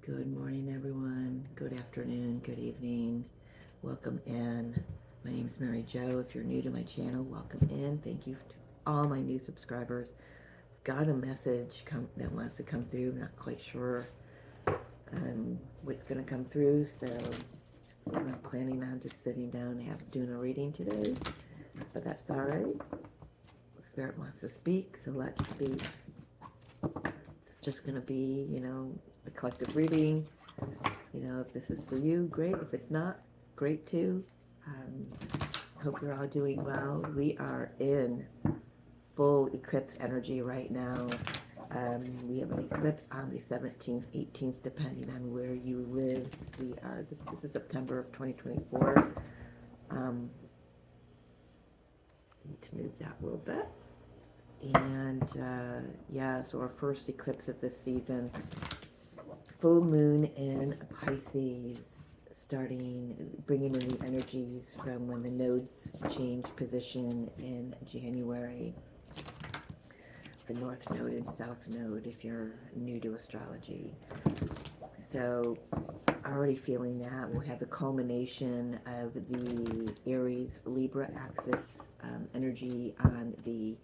Good morning, everyone. Good afternoon, good evening. Welcome in. My name is Mary Jo. If you're new to my channel, welcome in. Thank you to all my new subscribers. Got a message that wants to come through. I'm not quite sure what's going to come through, so I'm not planning on just sitting down and doing a reading today, but that's all right. Spirit wants to speak, so let's speak. It's just going to be, a collective reading. If this is for you, great. If it's not, great too. Hope you're all doing well. We are in full eclipse energy right now. We have an eclipse on the 17th, 18th, depending on where you live. This is September of 2024. Need to move that a little bit. And so our first eclipse of this season, full moon in Pisces, bringing in the energies from when the nodes change position in January. The North Node and South Node, if you're new to astrology. So, already feeling that. We'll have the culmination of the Aries Libra axis energy on the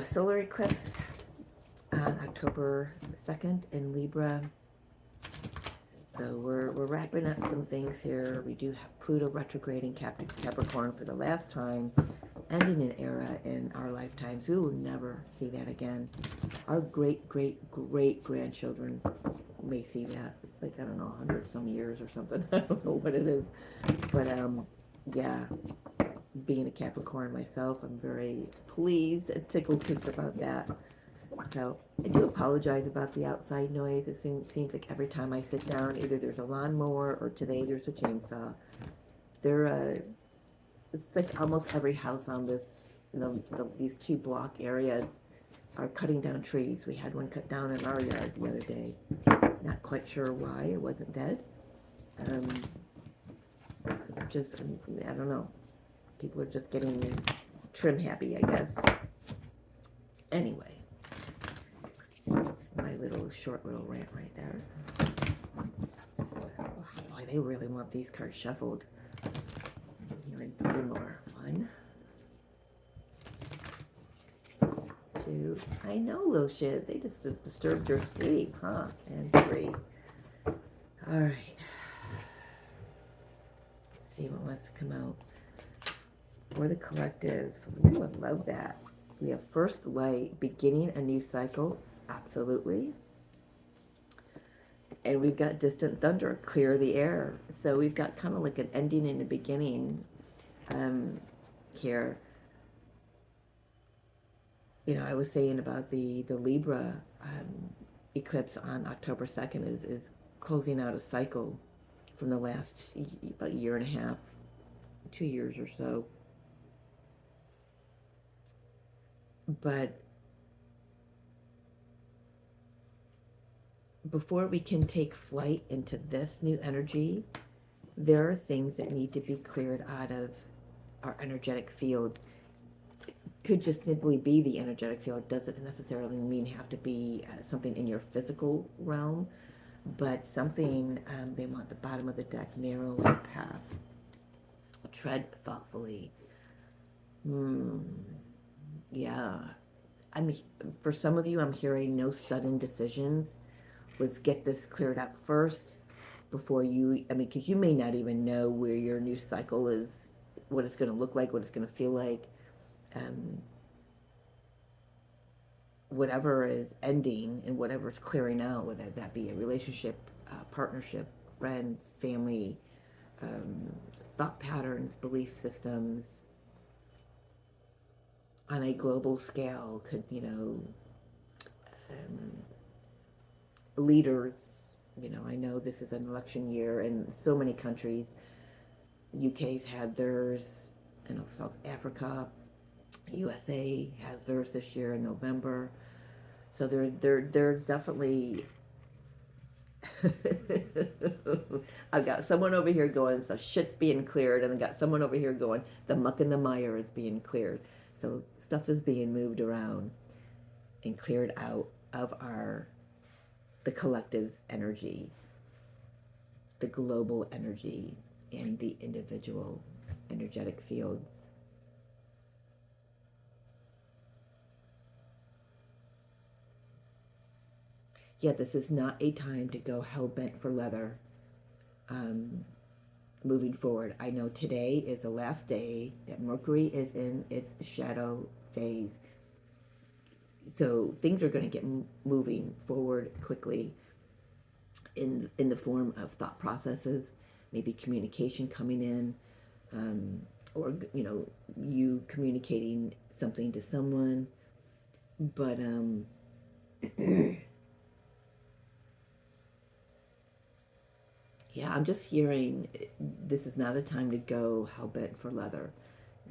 solar eclipse on October 2nd in Libra. So we're wrapping up some things here. We do have Pluto retrograding Capricorn for the last time, ending an era in our lifetimes. We will never see that again. Our great-great-great-grandchildren may see that. It's like, I don't know, 100 some years or something. I don't know what it is. But yeah, being a Capricorn myself, I'm very pleased and tickled pink about that. So I do apologize about the outside noise. It seems like every time I sit down, either there's a lawnmower or today there's a chainsaw. It's like almost every house on these two block areas are cutting down trees. We had one cut down in our yard the other day. Not quite sure why. It wasn't dead. I don't know. People are just getting trim happy, I guess. Anyway. That's my short little rant right there. So, boy, they really want these cards shuffled. Here in 3 more. 1, 2. I know, little shit. They just disturbed your sleep, huh? And 3. All right. Let's see what wants to come out for the collective. Ooh, I love that. We have first light, beginning a new cycle. Absolutely. And we've got distant thunder, clear the air. So we've got kind of like an ending and a beginning here. I was saying about the Libra eclipse on October 2nd is closing out a cycle from the last about year and a half, 2 years or so. But before we can take flight into this new energy, there are things that need to be cleared out of our energetic fields. It could just simply be the energetic field. It doesn't necessarily mean have to be something in your physical realm, but something, they want the bottom of the deck, narrow path. Tread thoughtfully. Yeah. For some of you, I'm hearing no sudden decisions. Let's get this cleared up first before because you may not even know where your new cycle is, what it's going to look like, what it's going to feel like. Whatever is ending and whatever is clearing out, whether that be a relationship, partnership, friends, family, thought patterns, belief systems, on a global scale, could, leaders. I know this is an election year in so many countries. UK's had theirs, South Africa, USA has theirs this year in November. So there's definitely I've got someone over here going, so shit's being cleared, and I got someone over here going, the muck and the mire is being cleared. So stuff is being moved around and cleared out of our the collective's energy, the global energy, and the individual energetic fields. Yeah, this is not a time to go hell bent for leather. Moving forward, I know today is the last day that Mercury is in its shadow phase, so things are going to get moving forward quickly in the form of thought processes, maybe communication coming in, or you communicating something to someone, but yeah, I'm just hearing this is not a time to go hell bent for leather.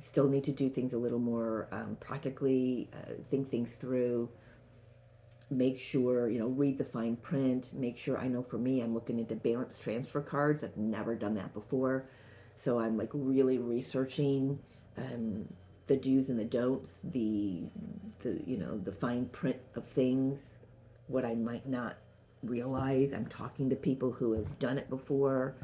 Still need to do things a little more practically, think things through, make sure, read the fine print, make sure, I know for me, I'm looking into balance transfer cards. I've never done that before. So I'm like really researching the do's and the don'ts, the fine print of things, what I might not realize. I'm talking to people who have done it before.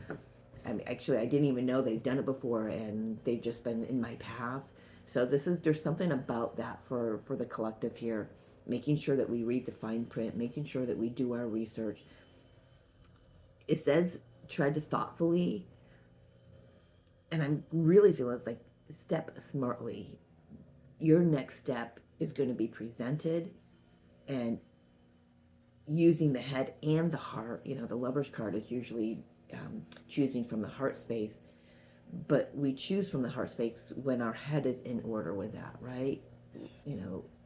Actually, I didn't even know they've done it before, and they've just been in my path. So there's something about that for the collective here, making sure that we read the fine print, making sure that we do our research. It says tread thoughtfully, and I'm really feeling it's like step smartly. Your next step is going to be presented, and using the head and the heart. The Lover's card is usually choosing from the heart space, but we choose from the heart space when our head is in order with that, right?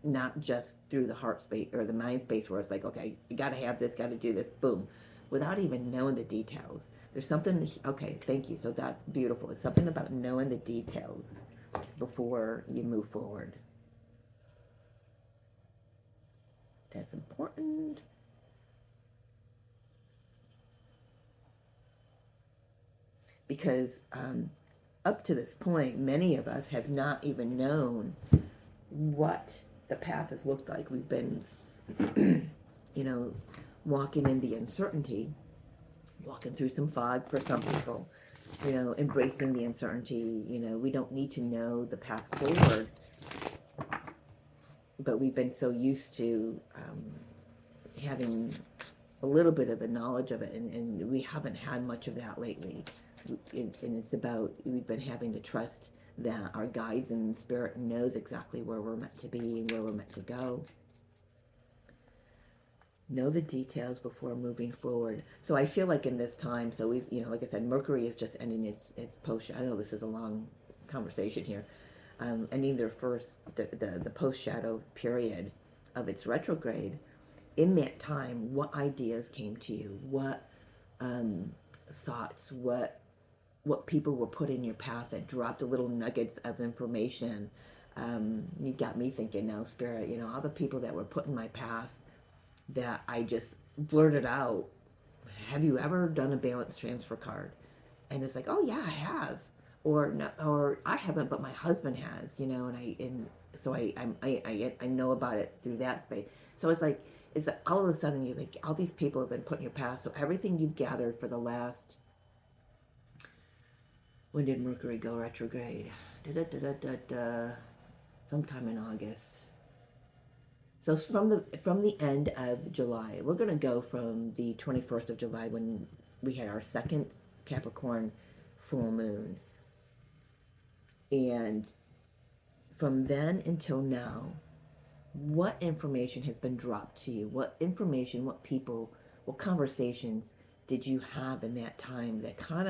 Not just through the heart space or the mind space where it's like, okay, you got to have this, got to do this, boom, without even knowing the details. There's something, okay, thank you. So that's beautiful. It's something about knowing the details before you move forward. That's important. Because up to this point, many of us have not even known what the path has looked like. We've been, walking in the uncertainty, walking through some fog for some people, embracing the uncertainty. We don't need to know the path forward, but we've been so used to having a little bit of the knowledge of it, and we haven't had much of that lately. And it's about, we've been having to trust that our guides and spirit knows exactly where we're meant to be and where we're meant to go. Know the details before moving forward. So I feel like in this time, so we've, like I said, Mercury is just ending its post. I know this is a long conversation here. Ending their the post shadow period of its retrograde. In that time, what ideas came to you? What thoughts? What people were put in your path that dropped a little nuggets of information? You got me thinking now, Spirit, all the people that were put in my path that I just blurted out, have you ever done a balance transfer card? And it's like, oh yeah, I have. Or no, or I haven't, but my husband has, and so I know about it through that space. So it's like, all of a sudden you like, all these people have been put in your path. So everything you've gathered for the last, when did Mercury go retrograde? Sometime in August. So from the end of July, we're going to go from the 21st of July when we had our second Capricorn full moon. And from then until now, what information has been dropped to you? What information, what people, what conversations did you have in that time that kind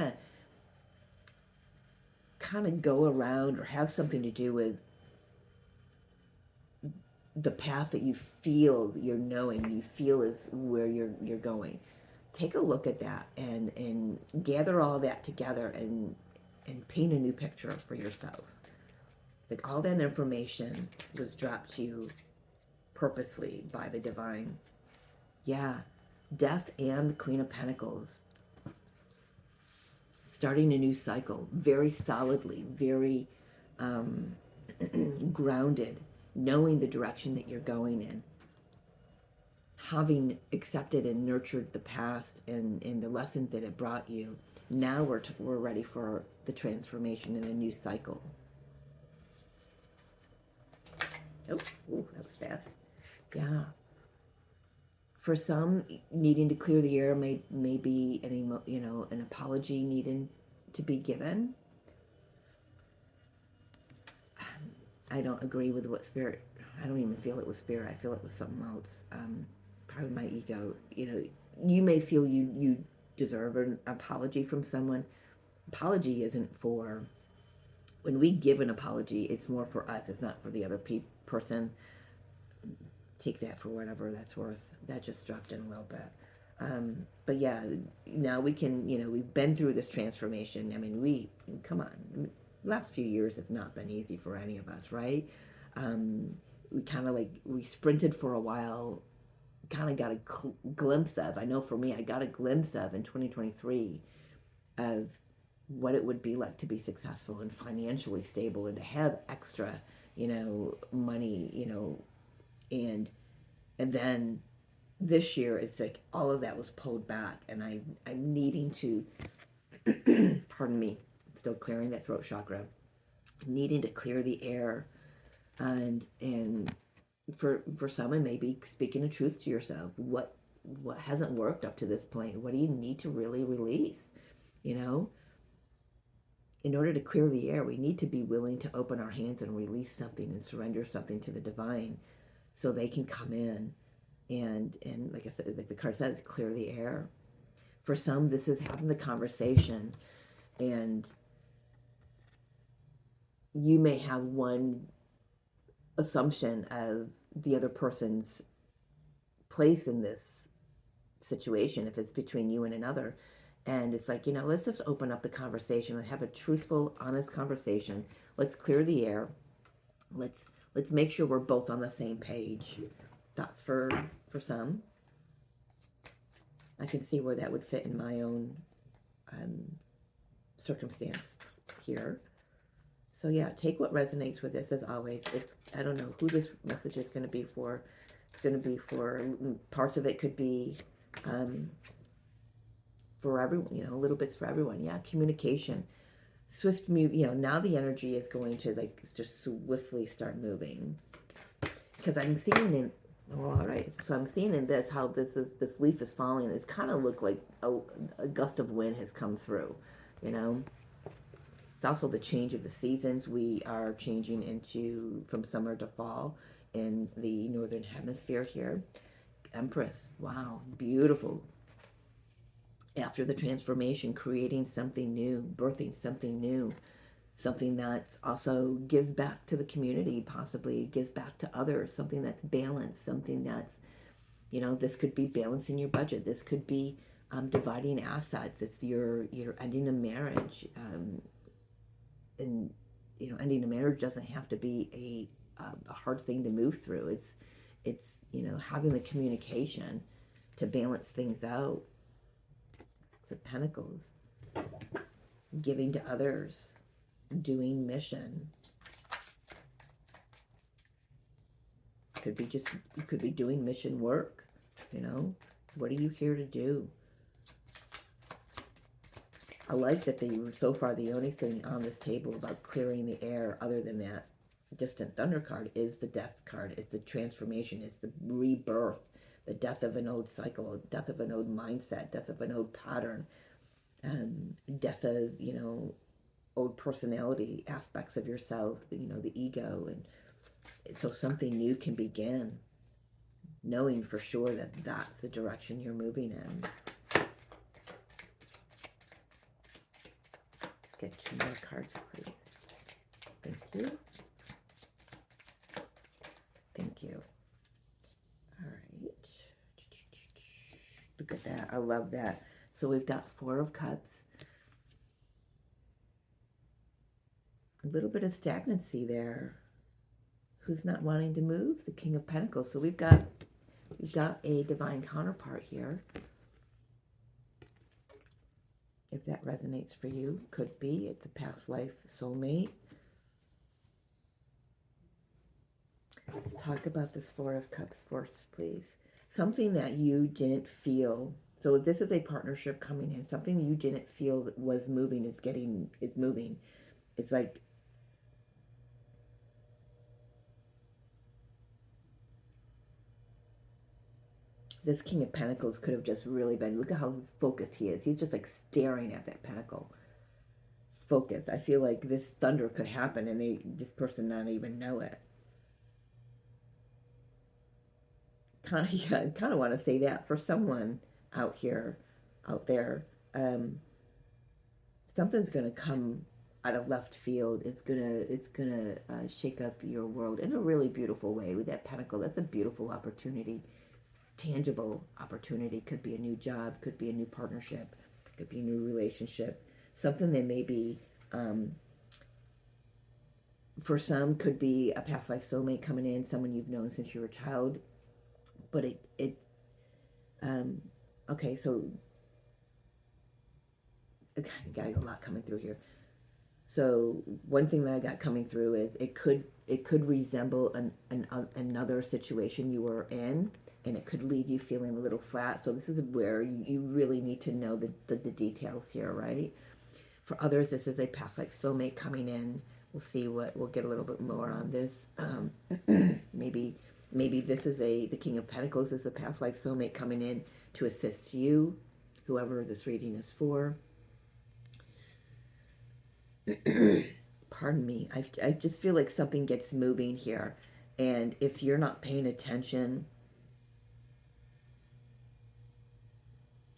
of go around or have something to do with the path that you feel you feel is where you're going? Take a look at that and gather all that together and paint a new picture for yourself. Like all that information was dropped to you purposely by the divine. Yeah, Death and the Queen of Pentacles. Starting a new cycle, very solidly, very grounded, knowing the direction that you're going in. having accepted and nurtured the past and the lessons that it brought you, now we're ready for the transformation and a new cycle. Oh, ooh, that was fast. Yeah. For some, needing to clear the air may be an apology needing to be given. I don't agree with what Spirit. I don't even feel it was Spirit. I feel it was something else. Probably my ego. You may feel you deserve an apology from someone. Apology isn't for. When we give an apology, it's more for us. It's not for the other person. Take that for whatever that's worth. That just dropped in a little bit. But yeah, now we can, we've been through this transformation. I mean, come on, last few years have not been easy for any of us, right? We kind of we sprinted for a while, kind of got a glimpse of, I know for me, I got a glimpse of in 2023 of what it would be like to be successful and financially stable and to have extra, money, and then this year it's like all of that was pulled back, and I'm needing to pardon me, I'm still clearing that throat chakra, needing to clear the air, and for someone, maybe speaking the truth to yourself. What hasn't worked up to this point? What do you need to really release? In order to clear the air, we need to be willing to open our hands and release something and surrender something to the divine, so they can come in and like I said, like the card says, clear the air. For some, this is having the conversation, and you may have one assumption of the other person's place in this situation, if it's between you and another, and it's like, let's just open up the conversation and have a truthful, honest conversation. Let's clear the air. Let's make sure we're both on the same page. That's for some. I can see where that would fit in my own circumstance here. So yeah, take what resonates with this. As always, I don't know who this message is going to be for. It's going to be for, parts of it could be for everyone, little bits for everyone. Yeah, communication. Swift move, now the energy is going to just swiftly start moving. Because I'm seeing in, well, all right, so I'm seeing in this how this leaf is falling. It's kind of look like a gust of wind has come through, It's also the change of the seasons. We are changing from summer to fall in the northern hemisphere here. Empress, wow, beautiful. After the transformation, creating something new, birthing something new, something that also gives back to the community, possibly gives back to others, something that's balanced, something that's, this could be balancing your budget. This could be dividing assets. If you're ending a marriage, and ending a marriage doesn't have to be a hard thing to move through. It's having the communication to balance things out. Six of Pentacles, giving to others, doing mission. You could be doing mission work. What are you here to do? I like that so far the only thing on this table about clearing the air, other than that distant thunder card, is the death card, is the transformation, is the rebirth, the death of an old cycle, death of an old mindset, death of an old pattern, death of, old personality aspects of yourself, the ego. And so something new can begin, knowing for sure that that's the direction you're moving in. Get 2 more cards, please. Thank you. Thank you. All right. Look at that. I love that. So we've got 4 of Cups. A little bit of stagnancy there. Who's not wanting to move? The King of Pentacles. So we've got a divine counterpart here. If that resonates for you, could be. It's a past life soulmate. Let's talk about this 4 of Cups first, please. something that you didn't feel. So this is a partnership coming in. Something you didn't feel was moving is moving. It's like this King of Pentacles could have just really been. Look at how focused he is. He's just like staring at that pentacle. Focused. I feel like this thunder could happen, and this person not even know it. Kind of, yeah, I kind of want to say that for someone out here, out there. Something's going to come out of left field. It's gonna shake up your world in a really beautiful way with that pentacle. That's a beautiful opportunity, tangible opportunity. Could be a new job, could be a new partnership, could be a new relationship. Something that maybe for some could be a past life soulmate coming in, someone you've known since you were a child. But it okay, so got a lot coming through here. So one thing that I got coming through is it could resemble another situation you were in, and it could leave you feeling a little flat. So this is where you really need to know the details here, right? For others, this is a past life soulmate coming in. We'll get a little bit more on this. Maybe this is the King of Pentacles is a past life soulmate coming in to assist you, whoever this reading is for. Pardon me. I just feel like something gets moving here. And if you're not paying attention,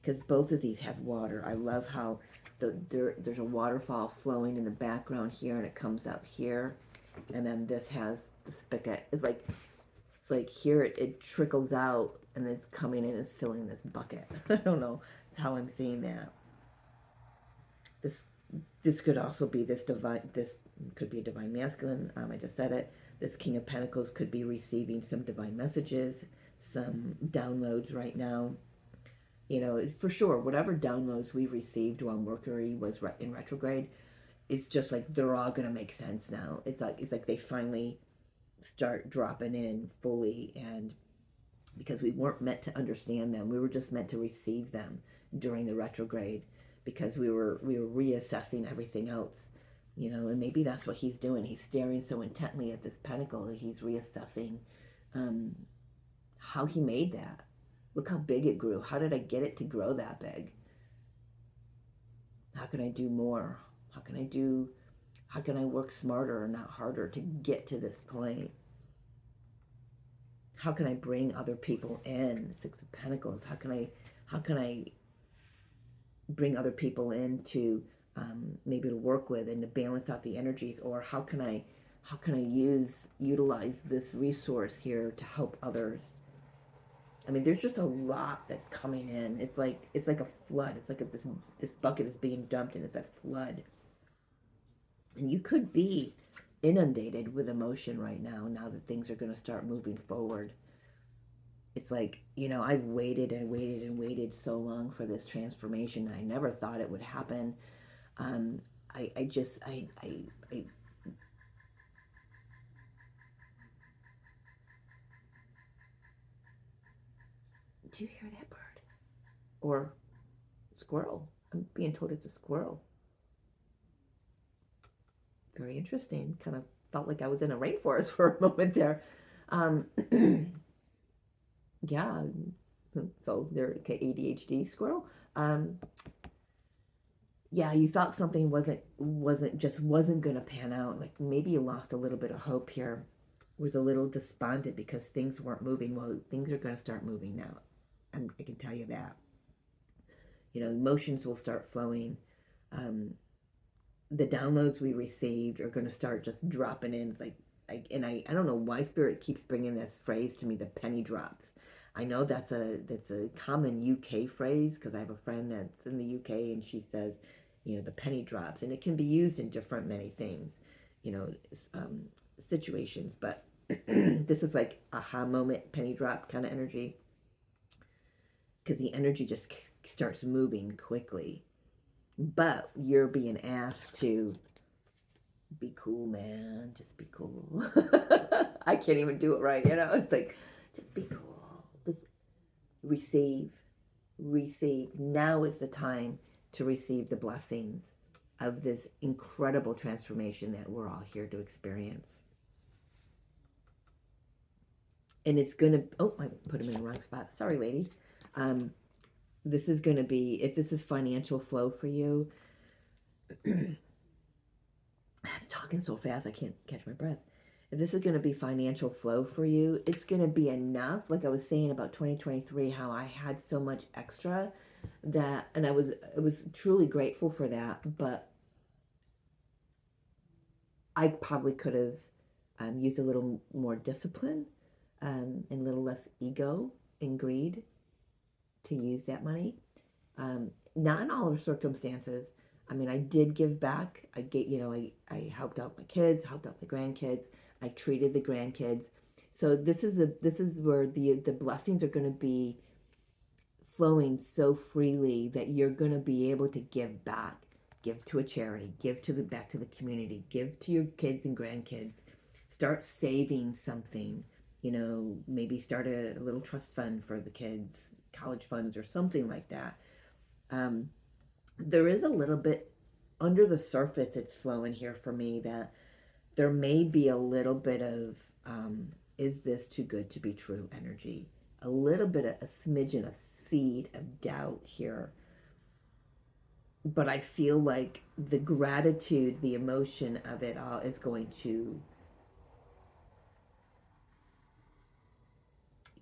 because both of these have water. I love how there's a waterfall flowing in the background here, and it comes out here. And then this has the spigot. It's like here it trickles out, and it's coming in, it's filling this bucket. I don't know how I'm seeing that. This this could also be this could be a divine masculine. I just said it. This King of Pentacles could be receiving some divine messages, some downloads right now. You know, for sure, whatever downloads we received while Mercury was in retrograde, it's just like they're all gonna make sense now. It's like they finally start dropping in fully, and because we weren't meant to understand them, we were just meant to receive them during the retrograde, because we were reassessing everything else, and maybe that's what he's doing. He's staring so intently at this pentacle that he's reassessing um, how he made that. Look how big it grew. How did I get it to grow that big? How can I do more? How can I work smarter, not harder, to get to this point? How can I bring other people in? Six of Pentacles. How can I bring other people in to maybe to work with and to balance out the energies? Or how can I utilize this resource here to help others? I mean, there's just a lot that's coming in. It's like a flood. It's like this bucket is being dumped, and it's a flood. And you could be inundated with emotion right now. Now that things are going to start moving forward, it's like, I've waited and waited and waited so long for this transformation. I never thought it would happen. Um, I just I do you hear that bird or squirrel? I'm being told it's a squirrel. Very interesting. Kind of felt like I was in a rainforest for a moment there. Um, yeah. So they're okay, ADHD squirrel. Um, yeah, you thought something wasn't going to pan out. Like maybe you lost a little bit of hope here. Was a little despondent because things weren't moving. Well, things are going to start moving now. I can tell you that. Emotions will start flowing. Um, the downloads we received are going to start just dropping in. It's and I don't know why Spirit keeps bringing this phrase to me, the penny drops. I know that's a common UK phrase, because I have a friend that's in the UK, and she says, the penny drops, and it can be used in different many things, you know, um, situations. But this is like aha moment, penny drop kind of energy, because the energy just starts moving quickly. But you're being asked to be cool, man. Just be cool. I can't even do it right, It's like, just be cool. receive, receive. Now is the time to receive the blessings of this incredible transformation that we're all here to experience. And it's going to, oh, I put them in the wrong spot. Sorry, ladies. This is going to be, if this is financial flow for you, I'm talking so fast I can't catch my breath. If this is going to be financial flow for you, it's going to be enough. Like I was saying about 2023, how I had so much extra that, and I was truly grateful for that, but I probably could have used a little more discipline and a little less ego and greed to use that money. Not in all the circumstances. I mean, I did give back. I gave, I helped out my kids, helped out my grandkids. I treated the grandkids. So this is where the blessings are going to be flowing so freely that you're going to be able to give back, give to a charity, give to the back to the community, give to your kids and grandkids. Start saving something. Maybe start a little trust fund for the kids, college funds or something like that. There is a little bit under the surface it's flowing here for me that there may be a little bit of is this too good to be true energy, a little bit of a smidgen, a seed of doubt here, but I feel like the gratitude, the emotion of it all is going to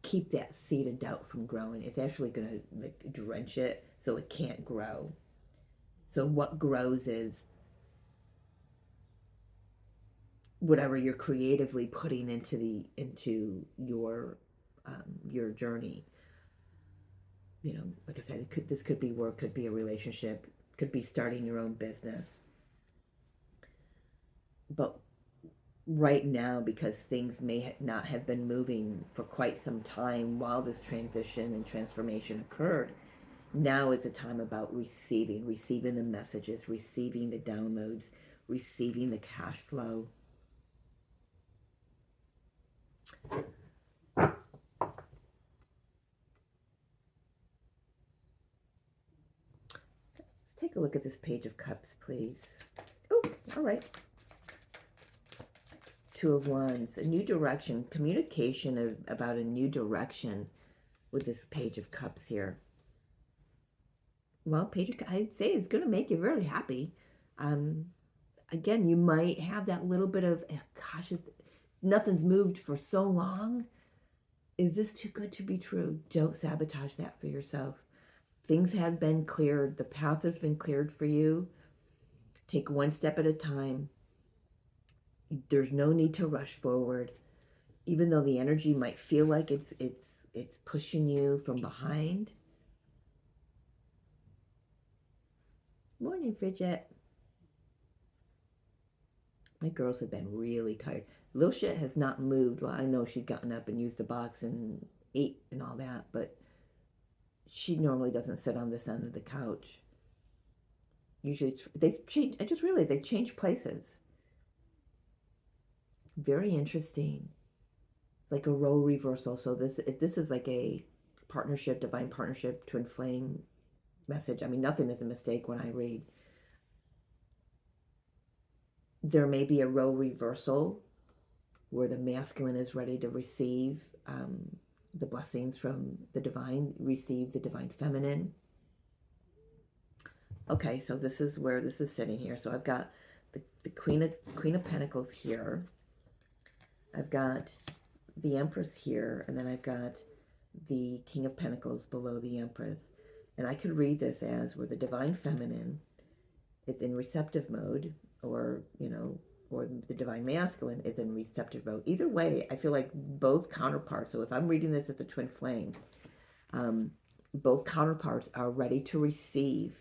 keep that seed of doubt from growing. It's actually going to drench it so it can't grow. So what grows is whatever you're creatively putting into your journey. Like I said, this could be work, could be a relationship, could be starting your own business. But right now, because things may not have been moving for quite some time while this transition and transformation occurred, now is a time about receiving the messages, receiving the downloads, receiving the cash flow. Let's take a look at this Page of Cups, please. Oh, all right. Two of Wands, a new direction, communication about a new direction with this Page of Cups here. Well, Page of Cups, I'd say it's going to make you really happy. Again, you might have that little bit of, gosh, nothing's moved for so long. Is this too good to be true? Don't sabotage that for yourself. Things have been cleared. The path has been cleared for you. Take one step at a time. There's no need to rush forward. Even though the energy might feel like it's pushing you from behind. Morning, Fidget. My girls have been really tired. Little shit has not moved. Well, I know she's gotten up and used the box and ate and all that, but she normally doesn't sit on this end of the couch. Usually they've changed. I just realized they've changed places. Very interesting. Like a role reversal. So this is like a partnership, divine partnership, twin flame message. I mean, nothing is a mistake when I read. There may be a role reversal where the masculine is ready to receive the blessings from the divine, receive the divine feminine. Okay, so this is where this is sitting here. So I've got the Queen of Pentacles here. I've got the Empress here, and then I've got the King of Pentacles below the Empress. And I could read this as where the divine feminine is in receptive mode, or the divine masculine is in receptive mode. Either way, I feel like both counterparts. So if I'm reading this as a twin flame, both counterparts are ready to receive.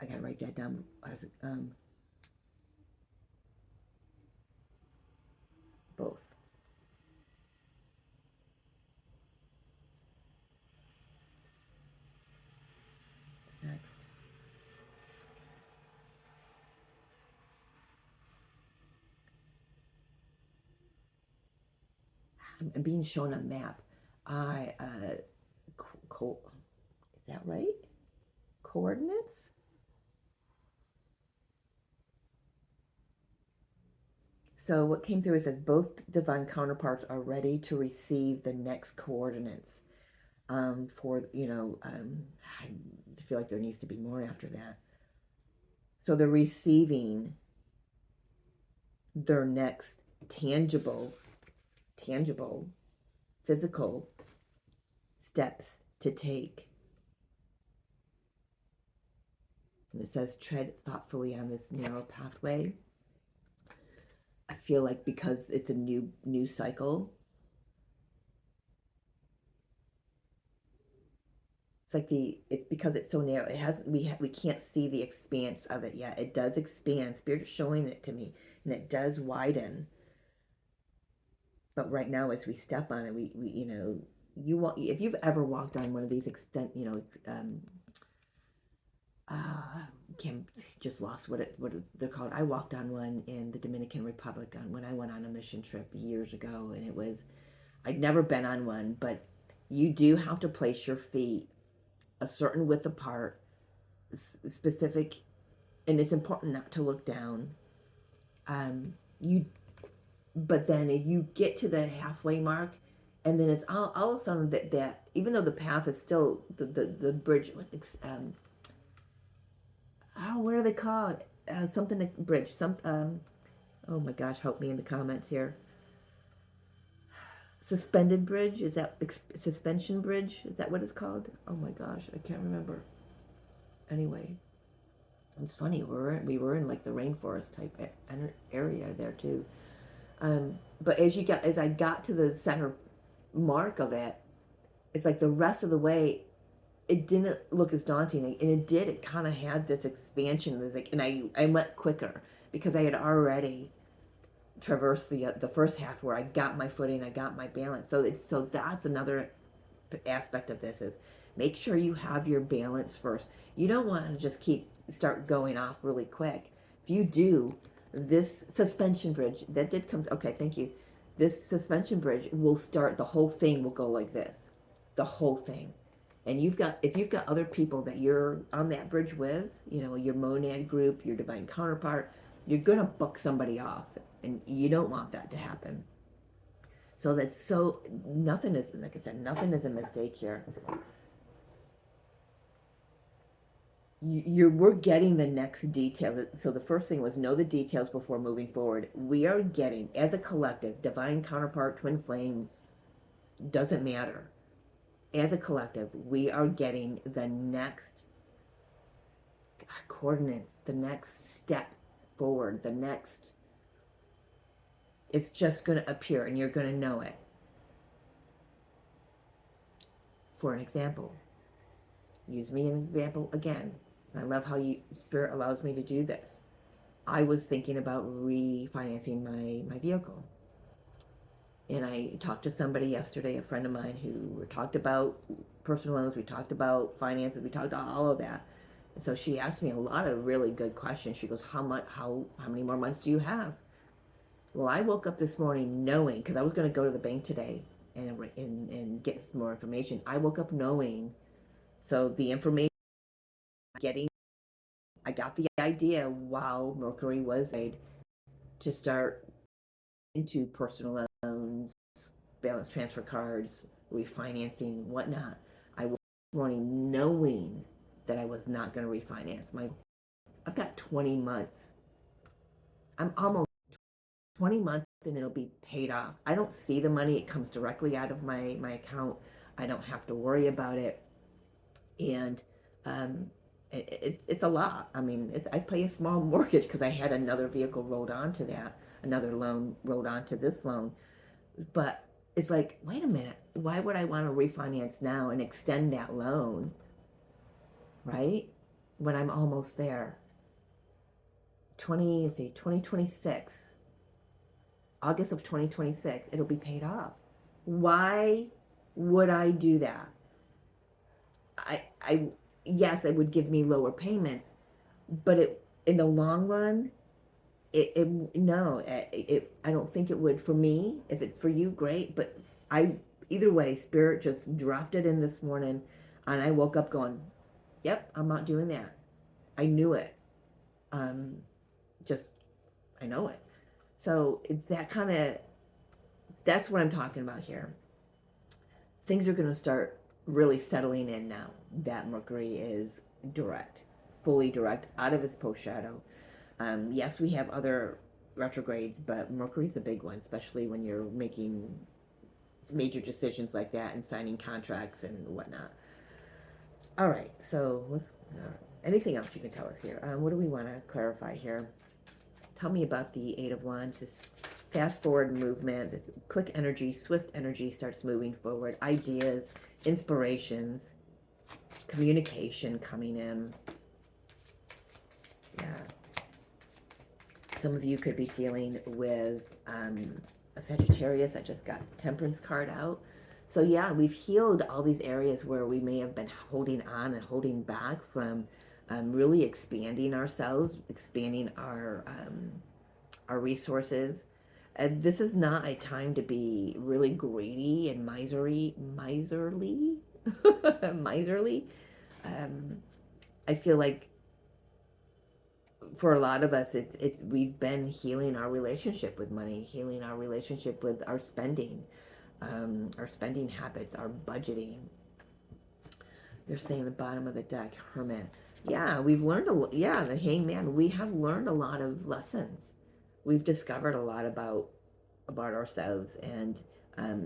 I gotta write that down as both. Next. I'm being shown a map. I is that right? Coordinates. So what came through is that both divine counterparts are ready to receive the next coordinates. For I feel like there needs to be more after that. So they're receiving their next tangible, physical steps to take. And it says tread thoughtfully on this narrow pathway. I feel like because it's a new cycle, it's because it's so narrow. It has we can't see the expanse of it yet. It does expand. Spirit is showing it to me, and it does widen. But right now, as we step on it, we if you've ever walked on one of these Kim just lost what they're called. I walked on one in the Dominican Republic when I went on a mission trip years ago, and I'd never been on one, but you do have to place your feet a certain width apart, specific, and it's important not to look down. You, but then if you get to the halfway mark, and then it's all of a sudden that even though the path is still the bridge, what are they called? Something to bridge. Oh my gosh, help me in the comments here. Suspended bridge, is that suspension bridge? Is that what it's called? Oh my gosh, I can't remember. Anyway, it's funny, we were in like the rainforest type area there too. But as I got to the center mark of it, it's like the rest of the way it didn't look as daunting, and it kind of had this expansion. It was like, and I went quicker because I had already traversed the first half where I got my footing, I got my balance. So that's another aspect of this is make sure you have your balance first. You don't want to just start going off really quick. If you do, this suspension bridge that did come. Okay, thank you. This suspension bridge will start. The whole thing will go like this. The whole thing. And if you've got other people that you're on that bridge with, your monad group, your divine counterpart, you're gonna buck somebody off, and you don't want that to happen. So nothing is, like I said, nothing is a mistake here. We're getting the next detail. So the first thing was know the details before moving forward. We are getting, as a collective, divine counterpart, twin flame, doesn't matter. As a collective, we are getting the next coordinates, the next step forward, it's just going to appear and you're going to know it. For an example, use me as an example again. I love how Spirit allows me to do this. I was thinking about refinancing my vehicle. And I talked to somebody yesterday, a friend of mine, who talked about personal loans, we talked about finances, we talked about all of that. And so she asked me a lot of really good questions. She goes, how many more months do you have? Well, I woke up this morning knowing, because I was going to go to the bank today and get some more information. I woke up knowing, so the information I got the idea while Mercury was made to start into personal loans, balance transfer cards, refinancing, whatnot. I woke up this morning knowing that I was not going to refinance. I've got 20 months. I'm almost 20 months and it'll be paid off. I don't see the money. It comes directly out of my account. I don't have to worry about it. And it's a lot. I mean, I pay a small mortgage because I had another vehicle rolled onto that, another loan rolled onto this loan. But it's like, wait a minute, why would I want to refinance now and extend that loan, right? When I'm almost there. 2026, August of 2026, it'll be paid off. Why would I do that? Yes, it would give me lower payments, but in the long run, no, I don't think it would for me. If it's for you, great, but Either way, Spirit just dropped it in this morning, and I woke up going, "Yep, I'm not doing that." I knew it. Um, just I know it. So it's that kind of, that's what I'm talking about here. Things are going to start really settling in now that Mercury is direct, fully direct, out of its post shadow. Yes, we have other retrogrades, but Mercury's a big one, especially when you're making major decisions like that and signing contracts and whatnot. All right, so let's. Anything else you can tell us here? What do we want to clarify here? Tell me about the Eight of Wands. This fast forward movement, this quick energy, swift energy starts moving forward. Ideas, inspirations, communication coming in. Yeah. Some of you could be dealing with a Sagittarius. I just got Temperance card out. So yeah, we've healed all these areas where we may have been holding on and holding back from really expanding ourselves, expanding our resources. This is not a time to be really greedy and miserly. Miserly. I feel like for a lot of us, we've been healing our relationship with money, healing our relationship with our spending habits, our budgeting. They're saying the bottom of the deck, Hermit. Yeah, we've learned yeah, the Hangman. We have learned a lot of lessons. We've discovered a lot about ourselves, and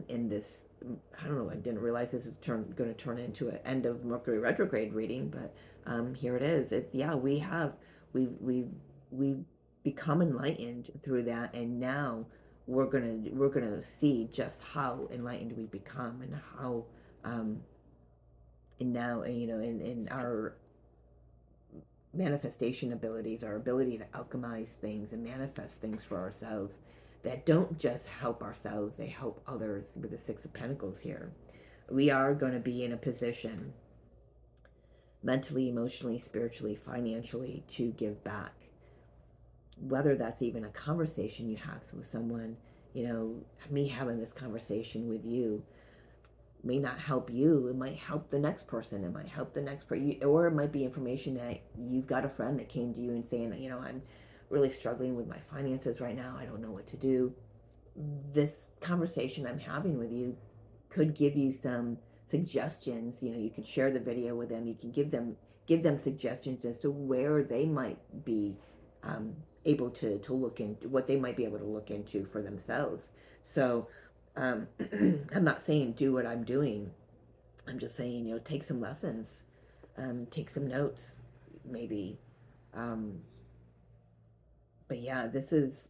in this, I don't know, I didn't realize this is going to turn into an end of Mercury retrograde reading, but here it is. Yeah, we've become enlightened through that, and now we're gonna see just how enlightened we become, and how and now, in our manifestation abilities, our ability to alchemize things and manifest things for ourselves that don't just help ourselves, they help others, with the Six of Pentacles here. We are going to be in a position mentally, emotionally, spiritually, financially to give back. Whether that's even a conversation you have with someone, me having this conversation with you may not help you. It might help the next person. It might help the next person, or it might be information that you've got a friend that came to you and saying, I'm really struggling with my finances right now. I don't know what to do. This conversation I'm having with you could give you some suggestions. You can share the video with them. You can give them suggestions as to where they might be able to look into, what they might be able to look into for themselves. So I'm not saying do what I'm doing. I'm just saying, take some lessons, take some notes, maybe. But yeah, this is,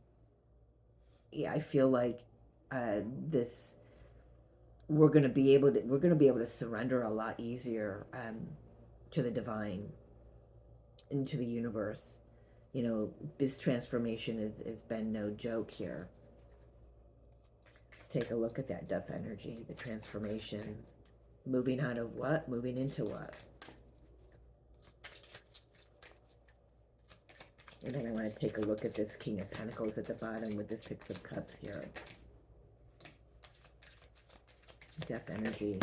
yeah, I feel like this, we're going to be able to surrender a lot easier to the divine, into the universe. This transformation has been no joke here. Let's take a look at that death energy, the transformation. Moving out of what? Moving into what? And then I want to take a look at this King of Pentacles at the bottom with the Six of Cups here. Death energy.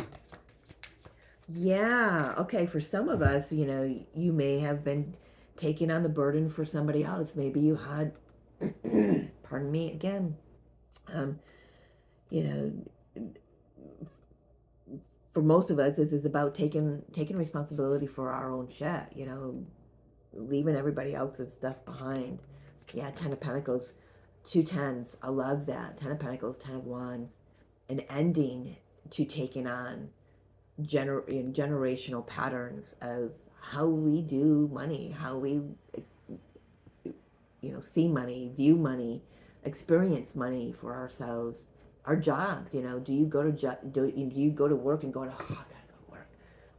Yeah, okay, for some of us, you may have been taking on the burden for somebody else. Maybe you had, pardon me again, for most of us, this is about taking responsibility for our own shit, leaving everybody else's stuff behind. Yeah, Ten of Pentacles, 2 tens. I love that. 10 of Pentacles, 10 of Wands. An ending to taking on generational patterns of how we do money, how we, see money, view money, experience money for ourselves. Our jobs, do you go to do you go to work and go, oh, I gotta go to work,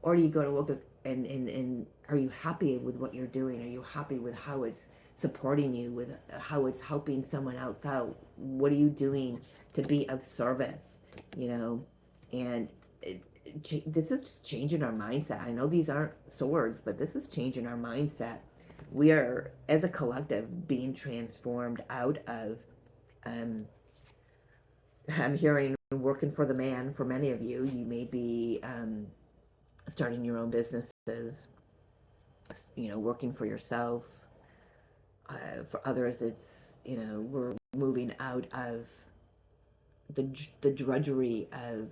or do you go to work and are you happy with what you're doing? Are you happy with how it's supporting you, with how it's helping someone else out? What are you doing to be of service? And this is changing our mindset. I know these aren't swords, but this is changing our mindset. We are, as a collective, being transformed out of I'm hearing working for the man for many of you. You may be starting your own businesses, working for yourself. For others, it's, we're moving out of the drudgery of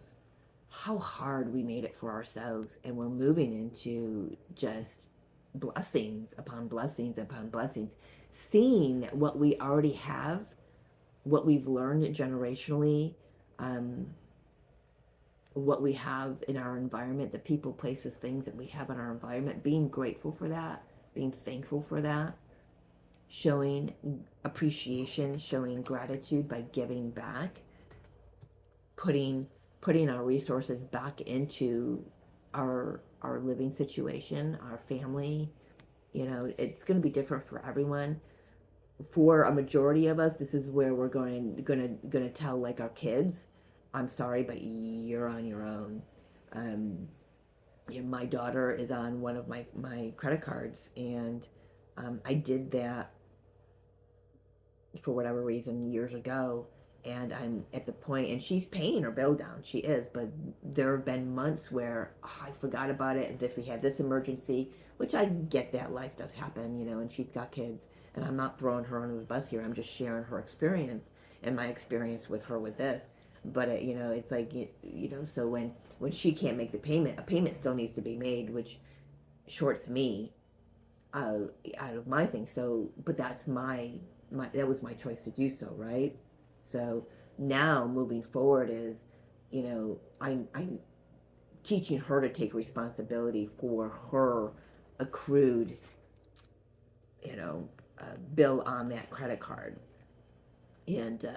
how hard we made it for ourselves, and we're moving into just blessings upon blessings upon blessings, seeing what we already have, what we've learned generationally, um, what we have in our environment, the people, places, things that we have in our environment, being grateful for that, being thankful for that, showing appreciation, showing gratitude by giving back, putting putting our resources back into our living situation, our family. It's going to be different for everyone. For a majority of us, this is where we're going to tell, like, our kids, I'm sorry, but you're on your own. um, my daughter is on one of my credit cards, and I did that for whatever reason years ago, and I'm at the point, and she's paying her bill down, she is, but there have been months where, I forgot about it, and we had this emergency, which I get that life does happen, and she's got kids, and I'm not throwing her under the bus here, I'm just sharing her experience and my experience with her with this. But it's like, so when she can't make the payment, a payment still needs to be made, which shorts me out of my thing. So, but that's my that was my choice to do so, right? So now moving forward is, I'm teaching her to take responsibility for her accrued, you know, bill on that credit card, and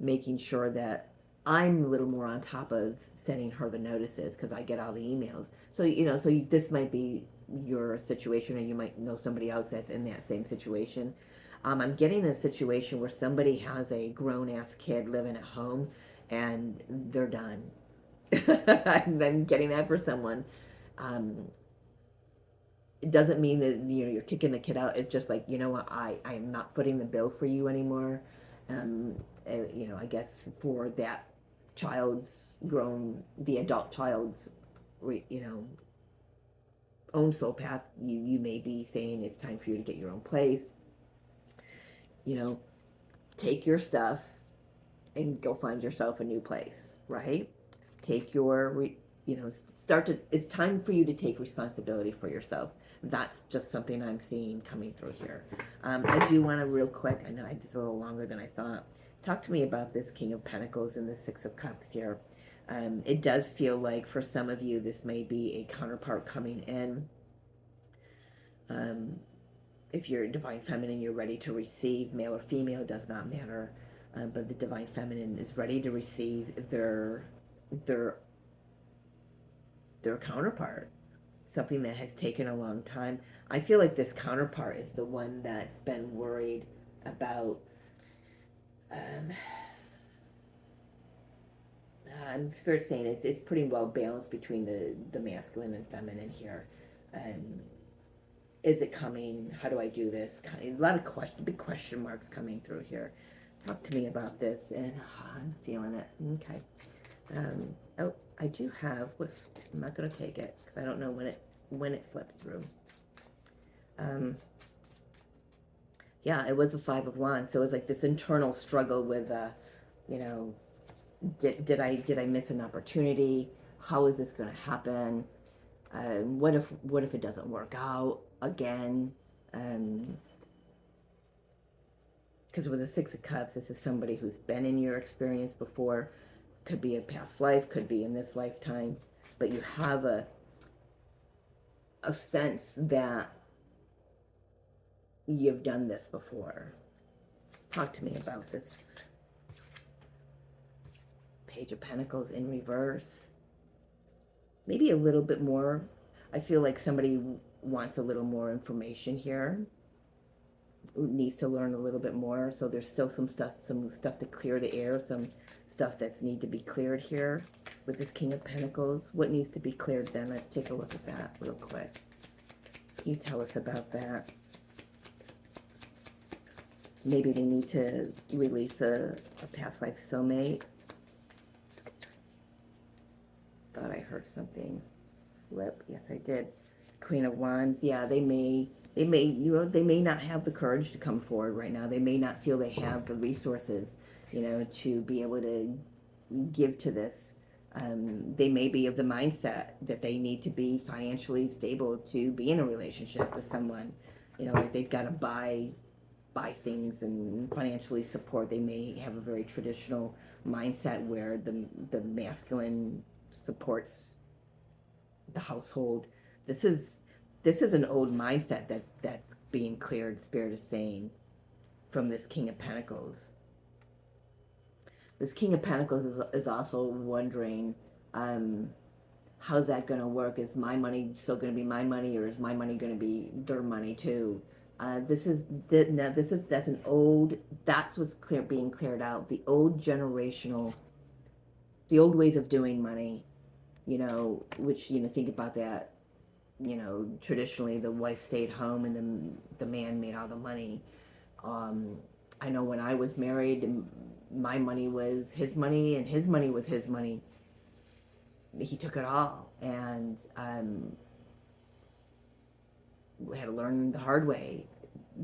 making sure that I'm a little more on top of sending her the notices, because I get all the emails. So this might be your situation, or you might know somebody else that's in that same situation. I'm getting a situation where somebody has a grown ass kid living at home, and they're done. I'm getting that for someone. Um, it doesn't mean that you're kicking the kid out. It's just like, you know what, I'm not footing the bill for you anymore. um I guess for that the adult child's you know own soul path, you may be saying it's time for you to get your own place. you know Take your stuff and go find yourself a new place, right? Take your, start to, it's time for you to take responsibility for yourself. That's just something I'm seeing coming through here. I do want to, real quick, I know I did this a little longer than I thought, talk to me about this King of Pentacles and the Six of Cups here. It does feel like for some of you, this may be a counterpart coming in. Um, if you're divine feminine, you're ready to receive, male or female, does not matter. But the divine feminine is ready to receive their their counterpart, something that has taken a long time. I feel like this counterpart is the one that's been worried about. Um, Spirit saying it's pretty well balanced between the masculine and feminine here. Um, is it coming? How do I do this? A lot of big question marks coming through here. Talk to me about this, and I'm feeling it. Okay. Oh, I do have. I'm not going to take it because I don't know when it flipped through. Yeah, it was a Five of Wands, so it was like this internal struggle with, you know, did I miss an opportunity? How is this going to happen? What if it doesn't work out again? Because with the Six of Cups, this is somebody who's been in your experience before. Could be a past life, could be in this lifetime, but you have a sense that you've done this before. Talk to me about this Page of Pentacles in reverse. Maybe a little bit more. I feel like somebody wants a little more information here, needs to learn a little bit more. So there's still some stuff to clear the air, some stuff that's need to be cleared here with this King of Pentacles. What needs to be cleared then? Let's take a look at that real quick. Can you tell us about that? Maybe they need to release a past life soulmate. thought I heard something flip. Yes, I did. Queen of Wands. Yeah, they may not have the courage to come forward right now. They may not feel they have the resources, to be able to give to this. They may be of the mindset that they need to be financially stable to be in a relationship with someone. Like they've got to buy things and financially support. They may have a very traditional mindset where the masculine supports the household. This is this is an old mindset that's being cleared. Spirit is saying from this King of Pentacles. This King of Pentacles is also wondering, um, how's that going to work? Is my money still going to be my money, or is my money going to be their money too? That's an old. That's what's being cleared out. The old ways of doing money. Which think about that. Traditionally the wife stayed home and the man made all the money. Um, I know when I was married, my money was his money and his money was his money. He took it all, and we had to learn the hard way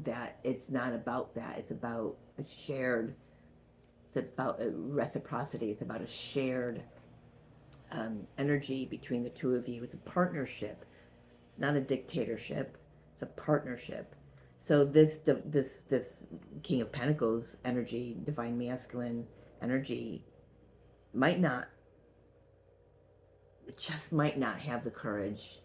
that it's not about that. It's about a shared. It's about a reciprocity. It's about a shared energy between the two of you. It's a partnership. It's not a dictatorship. It's a partnership. So this King of Pentacles energy, divine masculine energy, might not just might not have the courage.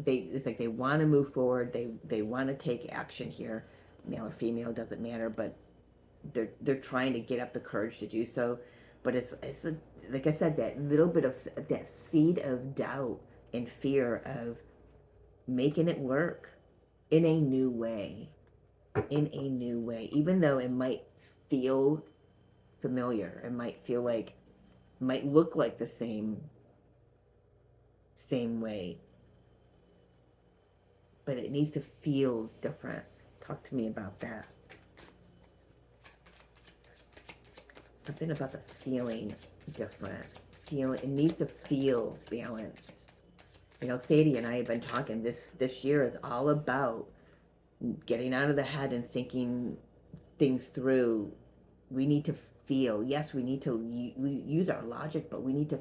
It's like they want to move forward. They want to take action here. Male or female doesn't matter, but they're trying to get up the courage to do so. But it's like I said, that little bit of that seed of doubt and fear of making it work in a new way. Even though it might feel familiar, might look like the same way, but it needs to feel different. Talk to me about that. Something about the feeling different. It needs to feel balanced. Sadie and I have been talking. This year is all about getting out of the head and thinking things through. We need to feel. Yes, we need to use our logic, but we need to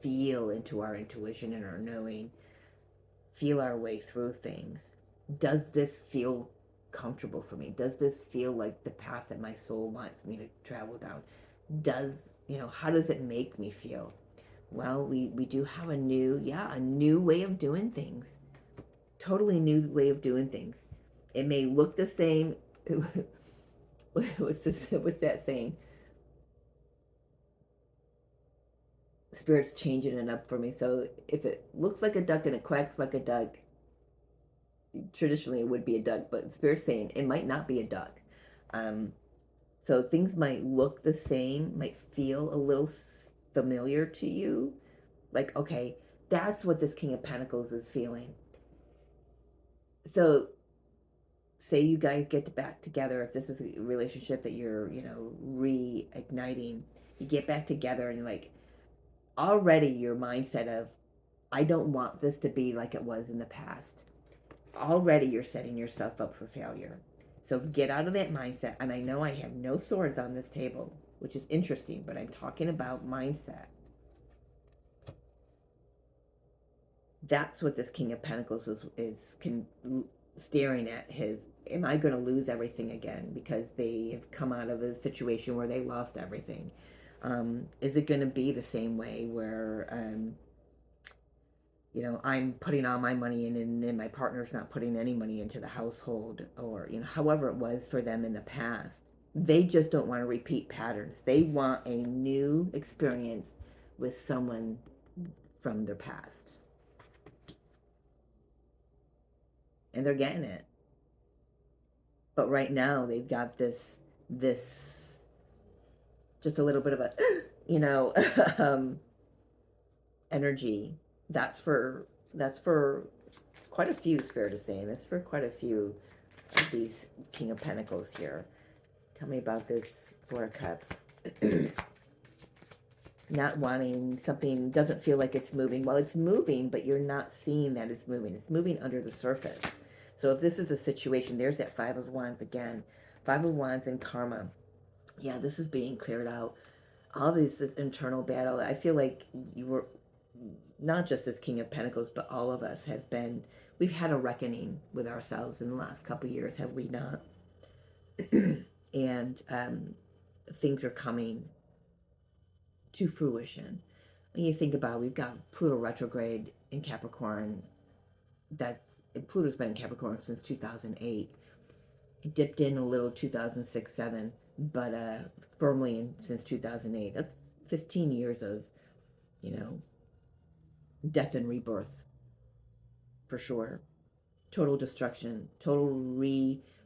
feel into our intuition and our knowing. Feel our way through things. Does this feel comfortable for me? Does this feel like the path that my soul wants me to travel down? How does it make me feel? Well, we do have a new way of doing things. Totally new way of doing things. It may look the same. What's that saying? Spirit's changing it up for me. So if it looks like a duck and it quacks like a duck, traditionally it would be a duck, but Spirit's saying it might not be a duck. So things might look the same, might feel a little familiar to you. Like, okay, that's what this King of Pentacles is feeling. So say you guys get back together, if this is a relationship that you're, reigniting, you get back together and you're like, already your mindset of, I don't want this to be like it was in the past. Already you're setting yourself up for failure. So get out of that mindset. And I know I have no swords on this table, which is interesting, but I'm talking about mindset. That's what this King of Pentacles is staring at. Am I going to lose everything again? Because they have come out of a situation where they lost everything. Is it going to be the same way where, I'm putting all my money in and my partner's not putting any money into the household, or, however it was for them in the past. They just don't want to repeat patterns. They want a new experience with someone from their past. And they're getting it. But right now they've got this just a little bit of a energy. That's for quite a few, Spirit is saying. That's for quite a few of these King of Pentacles here. Tell me about this Four of Cups. not wanting something, doesn't feel like it's moving. Well, it's moving, but you're not seeing that it's moving. It's moving under the surface. So if this is a situation, there's that Five of Wands again. Five of Wands and karma. Yeah, this is being cleared out. All this internal battle. I feel like you were, not just as King of Pentacles, but all of us have been, we've had a reckoning with ourselves in the last couple of years, have we not? And things are coming to fruition. When you think about it, we've got Pluto retrograde in Capricorn. That's, Pluto's been in Capricorn since 2008. It dipped in a little 2006, 7, but firmly in since 2008. That's 15 years of, you know, death and rebirth for sure. Total destruction, total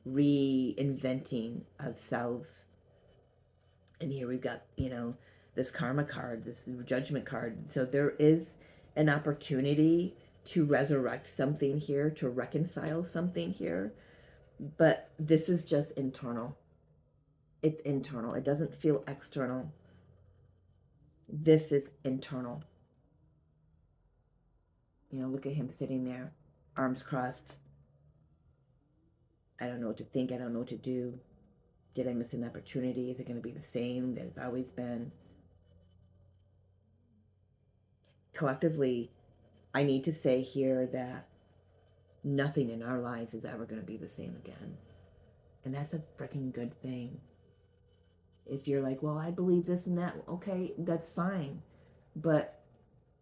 reinventing of selves. And here we've got, you know, this karma card, this judgment card. So there is an opportunity to resurrect something here, to reconcile something here. But this is just internal. It's internal. It doesn't feel external. This is internal. You know, look at him sitting there, arms crossed. I don't know what to think. I don't know what to do. Did I miss an opportunity? Is it going to be the same that it's always been? Collectively, I need to say here that nothing in our lives is ever going to be the same again. And that's a freaking good thing. If you're like, well, I believe this and that, okay, that's fine. But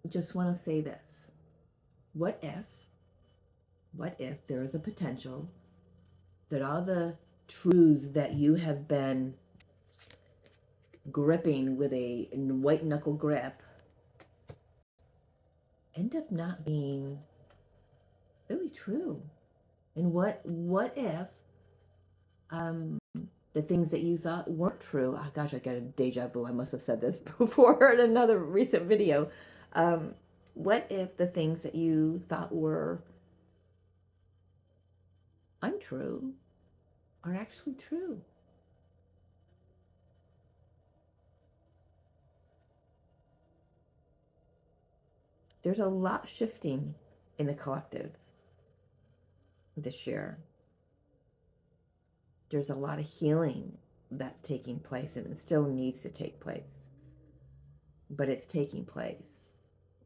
just want to say this. What if there is a potential that all the truths that you have been gripping with a white knuckle grip end up not being really true? And what if the things that you thought weren't true? Oh gosh, I got a deja vu. I must have said this before in another recent video. What if the things that you thought were untrue are actually true? There's a lot shifting in the collective this year. There's a lot of healing that's taking place, and it still needs to take place. But it's taking place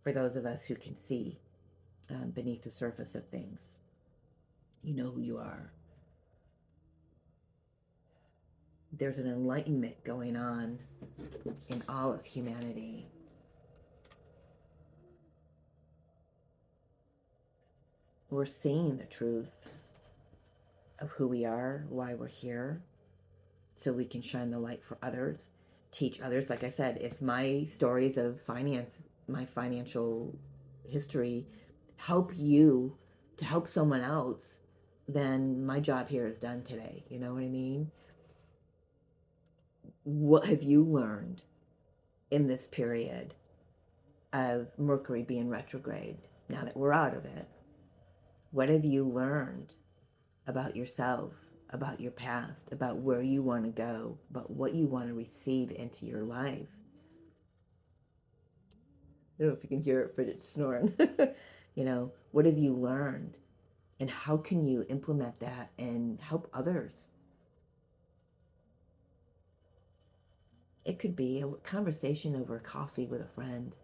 for those of us who can see beneath the surface of things. You know who you are. There's an enlightenment going on in all of humanity. We're seeing the truth of who we are, why we're here, so we can shine the light for others, teach others. Like I said, if my stories of finance, my financial history help you to help someone else, then my job here is done today. You know what I mean? What have you learned in this period of Mercury being retrograde, now that we're out of it? What have you learned about yourself, about your past, about where you want to go, about what you want to receive into your life? I don't know if you can hear it, but it's snoring. You know, what have you learned? And how can you implement that and help others? It could be a conversation over coffee with a friend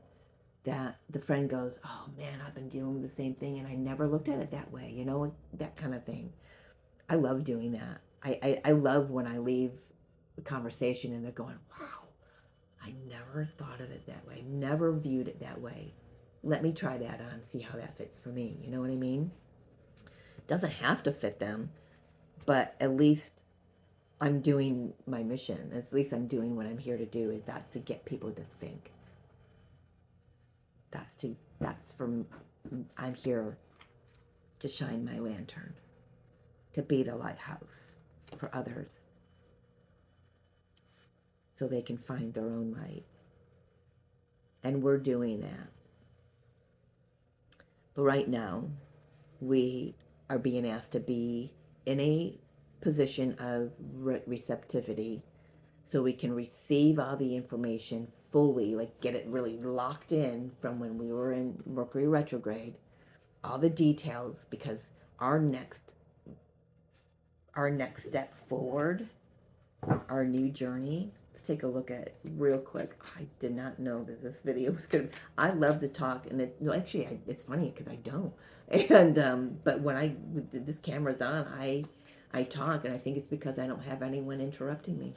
that the friend goes, oh man, I've been dealing with the same thing and I never looked at it that way, you know, that kind of thing. I love doing that. I love when I leave a conversation and they're going, wow, I never thought of it that way, never viewed it that way. Let me try that on, see how that fits for me. You know what I mean? It doesn't have to fit them, but at least I'm doing my mission. At least I'm doing what I'm here to do, and that's to get people to think. That's from, I'm here to shine my lantern, to be the lighthouse for others so they can find their own light. And we're doing that. But right now, we are being asked to be in a position of receptivity so we can receive all the information fully, like get it really locked in from when we were in Mercury retrograde, all the details, because our next our next step forward, our new journey. Let's take a look at it real quick. I did not know that this video was gonna. I love to talk, and it no, actually, it's funny because I don't. And but when this camera's on, I talk, and I think it's because I don't have anyone interrupting me.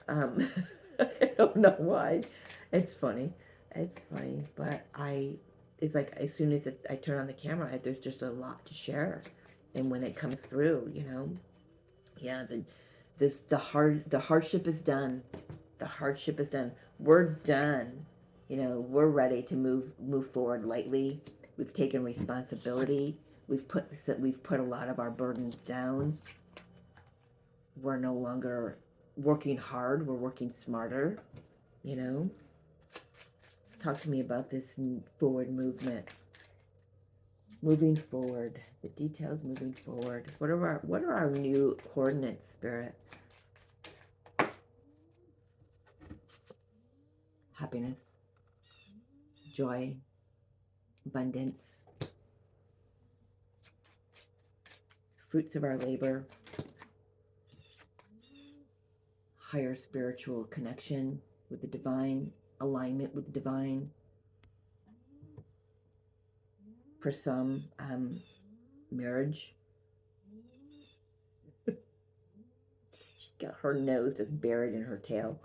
Um, I don't know why. It's funny. It's funny, but it's like as soon as I turn on the camera, there's just a lot to share, and when it comes through, yeah, the hardship is done. The hardship is done. We're done. We're ready to move forward lightly. We've taken responsibility. We've put a lot of our burdens down. We're no longer working hard. We're working smarter. You know, talk to me about this forward movement. Moving forward, the details moving forward. What are our new coordinates, Spirit? Happiness, joy, abundance, fruits of our labor, higher spiritual connection with the divine, alignment with the divine. For some, marriage. She's got her nose just buried in her tail.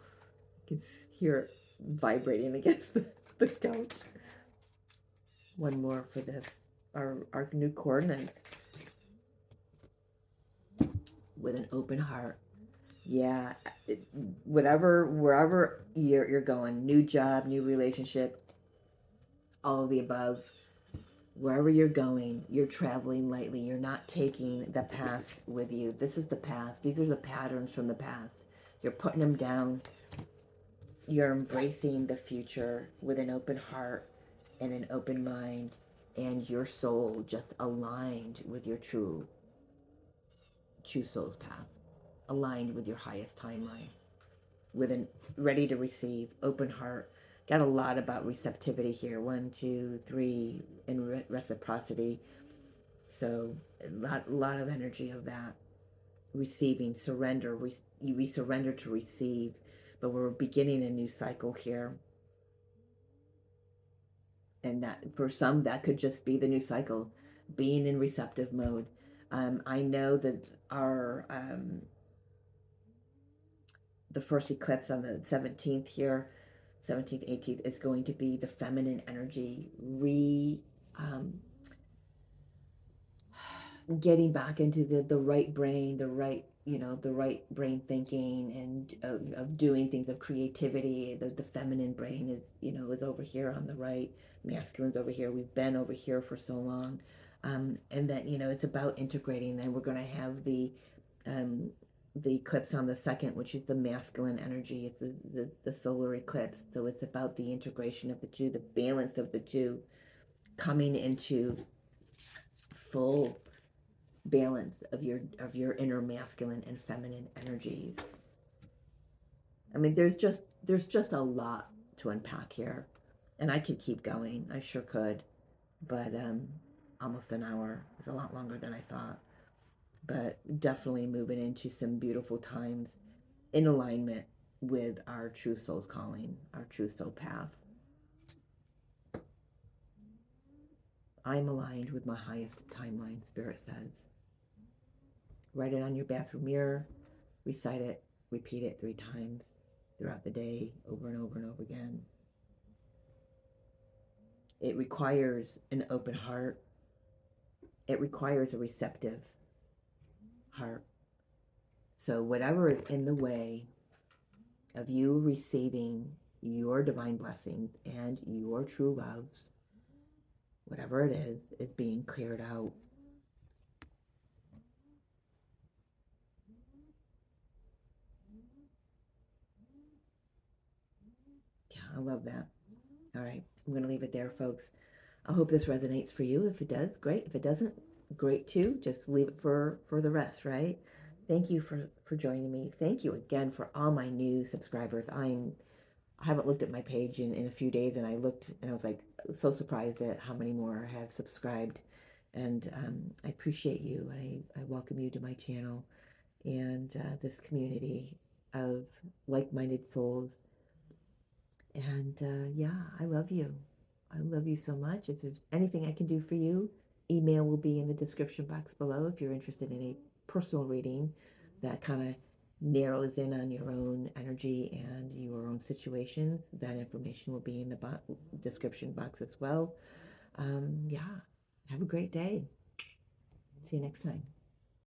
You can hear it vibrating against the couch. One more for our new coordinates. With an open heart. Yeah, wherever you're going, new job, new relationship, all of the above. Wherever you're going, you're traveling lightly. You're not taking the past with you. This is the past. These are the patterns from the past. You're putting them down. You're embracing the future with an open heart and an open mind, and your soul just aligned with your true soul's path, aligned with your highest timeline, with an ready to receive, open heart. Got a lot about receptivity here. 1, 2, 3, and reciprocity. So a lot of energy of that. Receiving, surrender. We surrender to receive, but we're beginning a new cycle here. And that for some, that could just be the new cycle, being in receptive mode. I know that the first eclipse on the 17th here, 17th, 18th, is going to be the feminine energy getting back into the right brain, the right brain thinking, and of doing things, of creativity. The feminine brain is over here on the right, masculine's over here. We've been over here for so long. And that, it's about integrating. And we're going to have the eclipse on the 2nd, which is the masculine energy. It's the solar eclipse. So it's about the integration of the two, the balance of the two, coming into full balance of your inner masculine and feminine energies. I mean, there's just a lot to unpack here, and I could keep going. I sure could, but almost an hour is a lot longer than I thought. But definitely moving into some beautiful times in alignment with our true soul's calling, our true soul path. I'm aligned with my highest timeline, Spirit says. Write it on your bathroom mirror, recite it, repeat it 3 times throughout the day, over and over and over again. It requires an open heart. It requires a receptive heart. So whatever is in the way of you receiving your divine blessings and your true loves, whatever it is being cleared out. Yeah, I love that. All right, I'm going to leave it there, folks. I hope this resonates for you. If it does, great. If it doesn't, great too. Just leave it for the rest, right? Thank you for joining me. Thank you again for all my new subscribers. I haven't looked at my page in a few days, and I looked and I was like so surprised at how many more have subscribed. And I appreciate you. I welcome you to my channel and this community of like-minded souls. And yeah, I love you. I love you so much. If there's anything I can do for you, email will be in the description box below if you're interested in a personal reading that kind of narrows in on your own energy and your own situations. That information will be in the description box as well. Yeah, have a great day. See you next time.